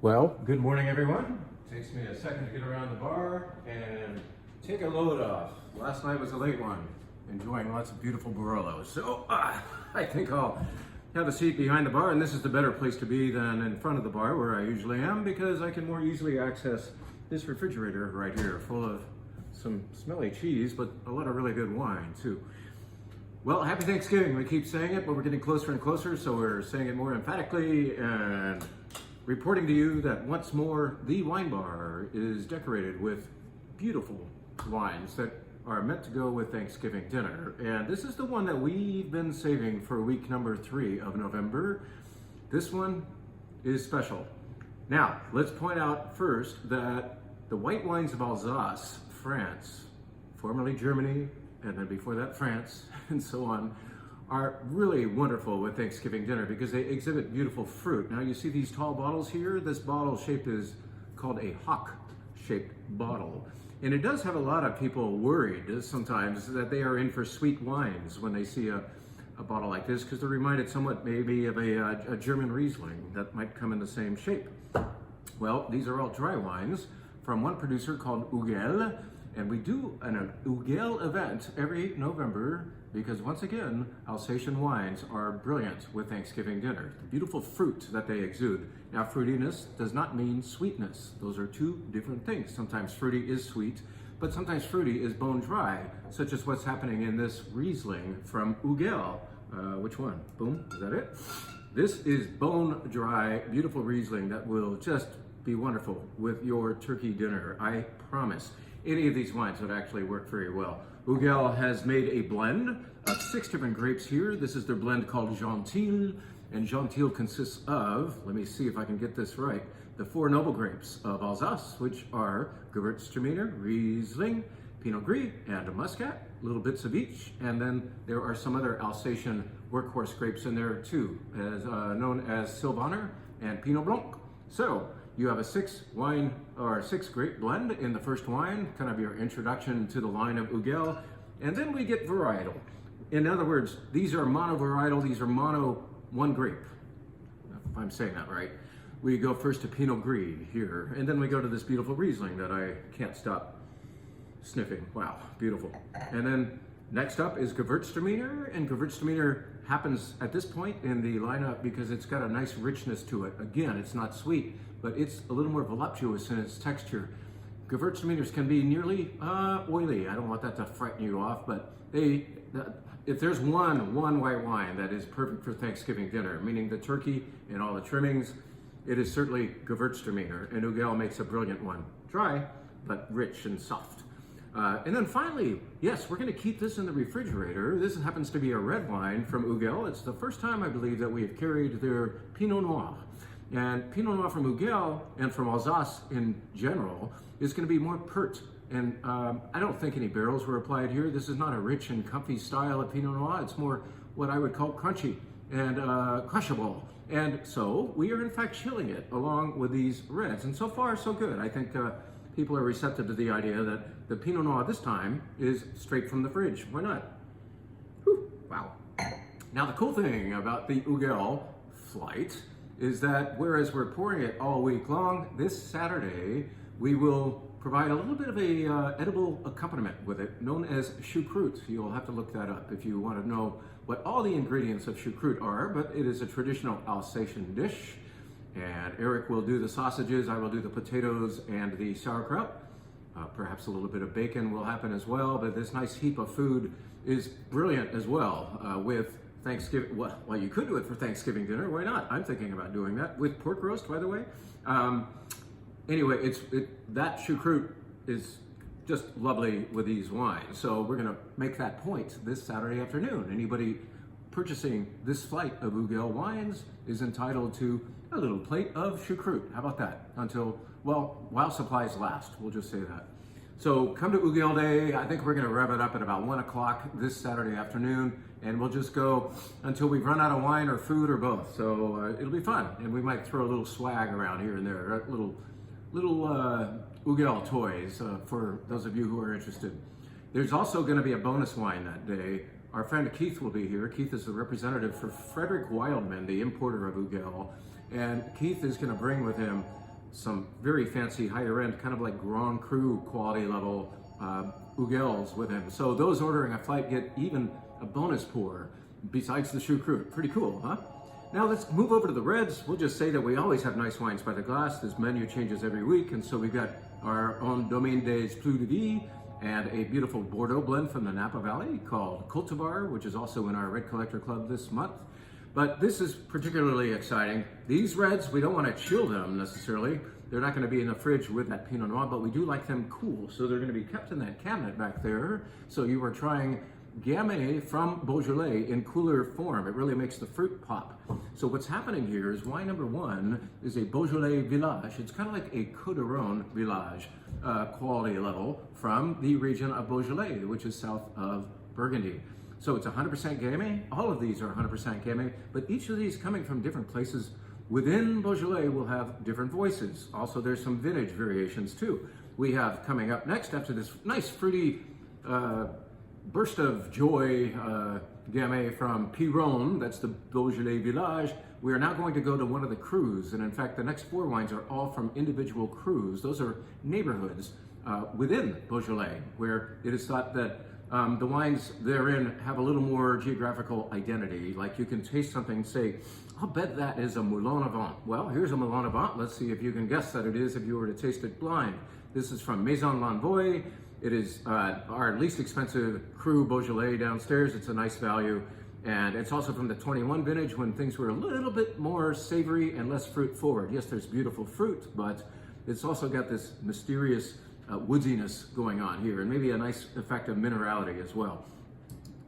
Well, good morning, everyone. Takes me a second to get around the bar and take a load off. Last night was a late one, enjoying lots of beautiful Barolos. So I think I'll have a seat behind the bar, and this is the better place to be than in front of the bar where I usually am because I can more easily access this refrigerator right here, full of some smelly cheese, but a lot of really good wine too. Well, happy Thanksgiving. We keep saying it, but we're getting closer and closer, so we're saying it more emphatically and reporting to you that once more, the wine bar is decorated with beautiful wines that are meant to go with Thanksgiving dinner. And this is the one that we've been saving for week number 3 of November. This one is special. Now, let's point out first that the white wines of Alsace, France, formerly Germany, and then before that France, and so on, are really wonderful with Thanksgiving dinner because they exhibit beautiful fruit. Now you see these tall bottles here. This bottle shape is called a hawk-shaped bottle. And it does have a lot of people worried sometimes that they are in for sweet wines when they see a bottle like this because they're reminded somewhat maybe of a German Riesling that might come in the same shape. Well, these are all dry wines from one producer called Hugel, and we do an Hugel event every November because once again, Alsatian wines are brilliant with Thanksgiving dinner. The beautiful fruit that they exude. Now, fruitiness does not mean sweetness. Those are two different things. Sometimes fruity is sweet, but sometimes fruity is bone dry, such as what's happening in this Riesling from Hugel. Which one? Boom, is that it? This is bone dry, beautiful Riesling that will just be wonderful with your turkey dinner, I promise. Any of these wines would actually work very well. Hugel has made a blend of 6 different grapes here. This is their blend called Gentil, and Gentil consists of, let me see if I can get this right, the 4 noble grapes of Alsace, which are Gewürztraminer, Riesling, Pinot Gris, and Muscat, little bits of each. And then there are some other Alsatian workhorse grapes in there too, as known as Sylvaner and Pinot Blanc. So you have a 6 grape blend in the first wine, kind of your introduction to the line of Hugel, and then we get varietal. In other words, these are mono-varietal, these are mono 1 grape, if I'm saying that right. We go first to Pinot Gris here, and then we go to this beautiful Riesling that I can't stop sniffing. Wow, beautiful. And then next up is Gewürztraminer, and Gewürztraminer happens at this point in the lineup because it's got a nice richness to it. Again, it's not sweet, but it's a little more voluptuous in its texture. Gewürztraminers can be nearly oily. I don't want that to frighten you off, but if there's one white wine that is perfect for Thanksgiving dinner, meaning the turkey and all the trimmings, it is certainly Gewürztraminer, and Hugel makes a brilliant one. Dry, but rich and soft. And then finally, yes, we're going to keep this in the refrigerator. This happens to be a red wine from Hugel. It's the first time, I believe, that we have carried their Pinot Noir. And Pinot Noir from Hugel and from Alsace in general is going to be more pert. And I don't think any barrels were applied here. This is not a rich and comfy style of Pinot Noir. It's more what I would call crunchy and crushable. And so we are in fact chilling it along with these reds. And so far, so good. I think people are receptive to the idea that the Pinot Noir this time is straight from the fridge. Why not? Whew, wow. Now the cool thing about the Hugel flight is that whereas we're pouring it all week long, this Saturday we will provide a little bit of a edible accompaniment with it known as choucroute. You'll have to look that up if you want to know what all the ingredients of choucroute are, but it is a traditional Alsatian dish. And Eric will do the sausages, I will do the potatoes and the sauerkraut. Perhaps a little bit of bacon will happen as well, but this nice heap of food is brilliant as well with Thanksgiving. Well, you could do it for Thanksgiving dinner. Why not? I'm thinking about doing that with pork roast, by the way. Anyway, that choucroute is just lovely with these wines. So we're going to make that point this Saturday afternoon. Anybody purchasing this flight of Hugel wines is entitled to a little plate of choucroute. How about that? While supplies last, we'll just say that. So come to Hugel Day. I think we're going to rev it up at about 1 o'clock this Saturday afternoon, and we'll just go until we've run out of wine or food or both. So it'll be fun, and we might throw a little swag around here and there, little Hugel toys for those of you who are interested. There's also going to be a bonus wine that day. Our friend Keith will be here. Keith is the representative for Frederick Wildman, the importer of Hugel. And Keith is going to bring with him some very fancy higher end, kind of like Grand Cru quality level Hugels with him. So those ordering a flight get even a bonus pour besides the choucroute. Pretty cool, huh? Now let's move over to the reds. We'll just say that we always have nice wines by the glass. This menu changes every week, and so we've got our own Domaine des Plus de Vie and a beautiful Bordeaux blend from the Napa Valley called Cultivar, which is also in our Red Collector Club this month. But this is particularly exciting. These reds, we don't want to chill them necessarily. They're not going to be in the fridge with that Pinot Noir, but we do like them cool. So they're going to be kept in that cabinet back there. So you are trying Gamay from Beaujolais in cooler form. It really makes the fruit pop. So what's happening here is wine number one is a Beaujolais Village. It's kind of like a Côte-d'Aron Village quality level from the region of Beaujolais, which is south of Burgundy. So it's 100% Gamay. All of these are 100% Gamay, but each of these coming from different places within Beaujolais will have different voices. Also, there's some vintage variations too. We have coming up next, after this nice fruity burst of joy Gamay from Piron, that's the Beaujolais Village, we are now going to go to one of the crus. And in fact, the next four wines are all from individual crus. Those are neighborhoods within Beaujolais, where it is thought that the wines therein have a little more geographical identity. Like you can taste something and say, I'll bet that is a Moulin Avant. Well, here's a Moulin Avant. Let's see if you can guess that it is if you were to taste it blind. This is from Maison Lanvoy. It is our least expensive cru Beaujolais downstairs. It's a nice value. And it's also from the 21 vintage when things were a little bit more savory and less fruit forward. Yes, there's beautiful fruit, but it's also got this mysterious woodiness going on here, and maybe a nice effect of minerality as well.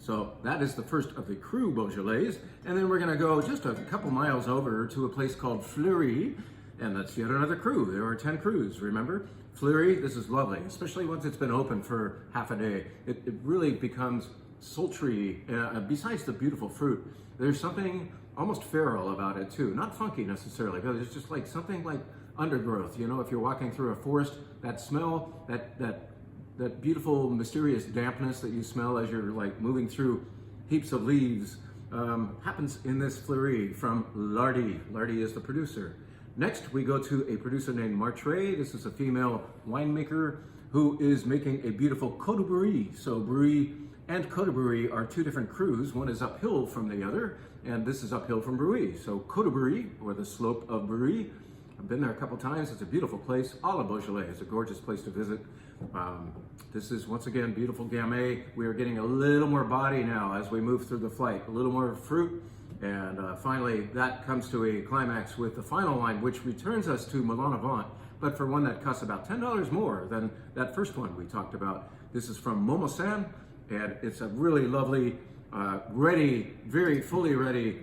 So that is the first of the cru Beaujolais, and then we're going to go just a couple miles over to a place called Fleury, and that's yet another cru. There are 10 crus, remember? Fleury, this is lovely, especially once it's been open for half a day. It really becomes sultry. Besides the beautiful fruit, there's something almost feral about it too. Not funky necessarily, but it's just like something like undergrowth. You know, if you're walking through a forest, that smell, that beautiful mysterious dampness that you smell as you're like moving through heaps of leaves happens in this Fleury from Lardy. Lardy is the producer. Next, we go to a producer named Martre. This is a female winemaker who is making a beautiful Côte de Brie. So Brie and Côte de Brie are two different crus. One is uphill from the other, and this is uphill from Brie. So Côte de Brie, or the slope of Brie. I've been there a couple times. It's a beautiful place. All of Beaujolais is a gorgeous place to visit. This is, once again, beautiful Gamay. We are getting a little more body now as we move through the flight, a little more fruit. And finally, that comes to a climax with the final wine, which returns us to Moulin Avant, but for one that costs about $10 more than that first one we talked about. This is from Montmoussin, and it's a really lovely, ready, very fully ready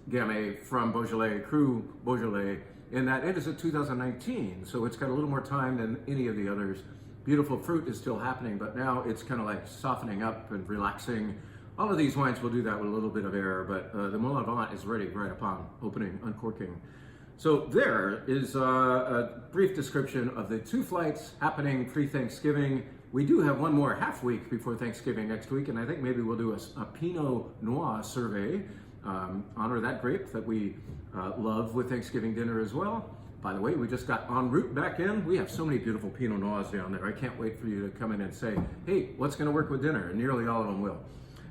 Gamay from Beaujolais, cru Beaujolais, in that it is a 2019, so it's got a little more time than any of the others. Beautiful fruit is still happening, but now it's kind of like softening up and relaxing. All of these wines will do that with a little bit of air, but the Moulin Avant is ready right upon opening, uncorking. So there is a brief description of the two flights happening pre-Thanksgiving. We do have one more half week before Thanksgiving next week, and I think maybe we'll do a Pinot Noir survey. Honor that grape that we love with Thanksgiving dinner as well. By the way, we just got en route back in. We have so many beautiful Pinot Noirs down there. I can't wait for you to come in and say, hey, what's going to work with dinner? And nearly all of them will.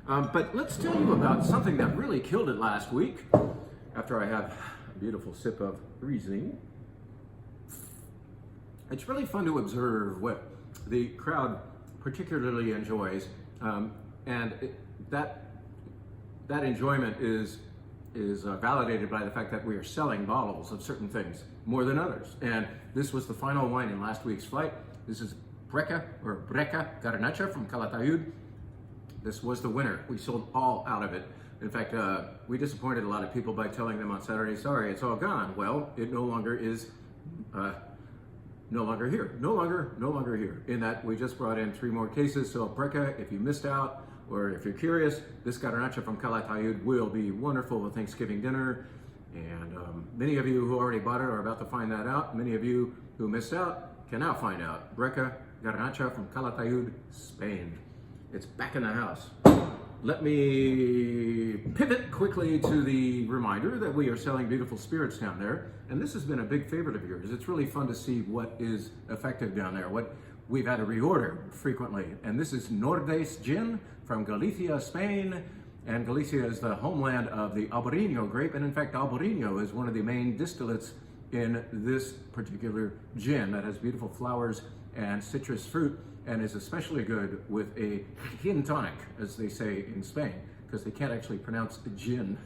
But let's tell you about something that really killed it last week. After I have a beautiful sip of Riesling. It's really fun to observe what the crowd particularly enjoys. That enjoyment is validated by the fact that we are selling bottles of certain things more than others. And this was the final wine in last week's flight. This is Breca Garnacha from Calatayud. This was the winner. We sold all out of it. In fact, we disappointed a lot of people by telling them on Saturday, sorry, it's all gone. Well, it no longer is no longer here. No longer here. In that we just brought in 3 more cases. So Breca, if you missed out, or if you're curious, this Garnacha from Calatayud will be wonderful with Thanksgiving dinner. And many of you who already bought it are about to find that out. Many of you who missed out can now find out. Breca Garnacha from Calatayud, Spain. It's back in the house. let me pivot quickly to the reminder that we are selling beautiful spirits down there. And this has been a big favorite of yours. It's really fun to see what is effective down there, what we've had to reorder frequently. And this is Nordes gin from Galicia, Spain. And Galicia is the homeland of the Albarino grape. And in fact, Albarino is one of the main distillates in this particular gin that has beautiful flowers and citrus fruit, and is especially good with a gin tonic, as they say in Spain, because they can't actually pronounce gin.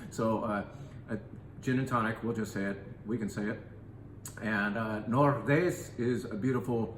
So a gin and tonic, we'll just say it, we can say it. And Nordes is a beautiful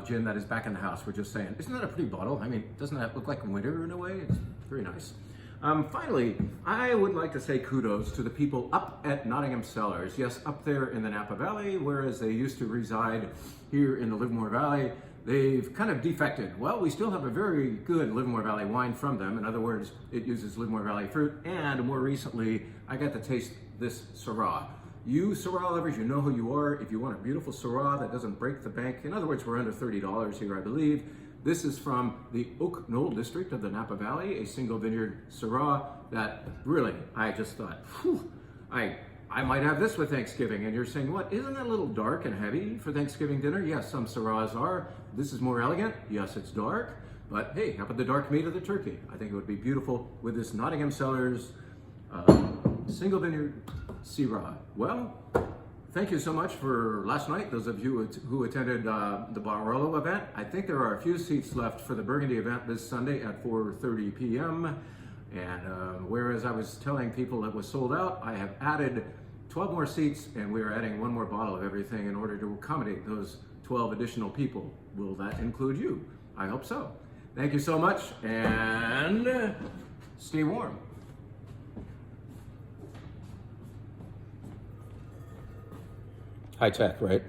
gin that is back in the house, we're just saying. Isn't that a pretty bottle? I mean, doesn't that look like winter in a way? It's very nice. Finally, I would like to say kudos to the people up at Nottingham Cellars. Yes, up there in the Napa Valley, whereas they used to reside here in the Livermore Valley. They've kind of defected. Well, we still have a very good Livermore Valley wine from them. In other words, it uses Livermore Valley fruit. And more recently, I got to taste this Syrah. You Syrah lovers, you know who you are. If you want a beautiful Syrah that doesn't break the bank, in other words, we're under $30 here, I believe. This is from the Oak Knoll district of the Napa Valley, a single vineyard Syrah that really, I just thought, whew, I might have this with Thanksgiving. And you're saying, what, isn't that a little dark and heavy for Thanksgiving dinner? Yes, some Syrahs are. This is more elegant. Yes, it's dark. But hey, how about the dark meat of the turkey? I think it would be beautiful with this Nottingham Cellars single vineyard Syrah. Well, thank you so much for last night, those of you who attended the Barolo event. I think there are a few seats left for the Burgundy event this Sunday at 4:30 p.m. And whereas I was telling people it was sold out, I have added 12 more seats, and we are adding one more bottle of everything in order to accommodate those 12 additional people. Will that include you? I hope so. Thank you so much, and stay warm. High tech, right?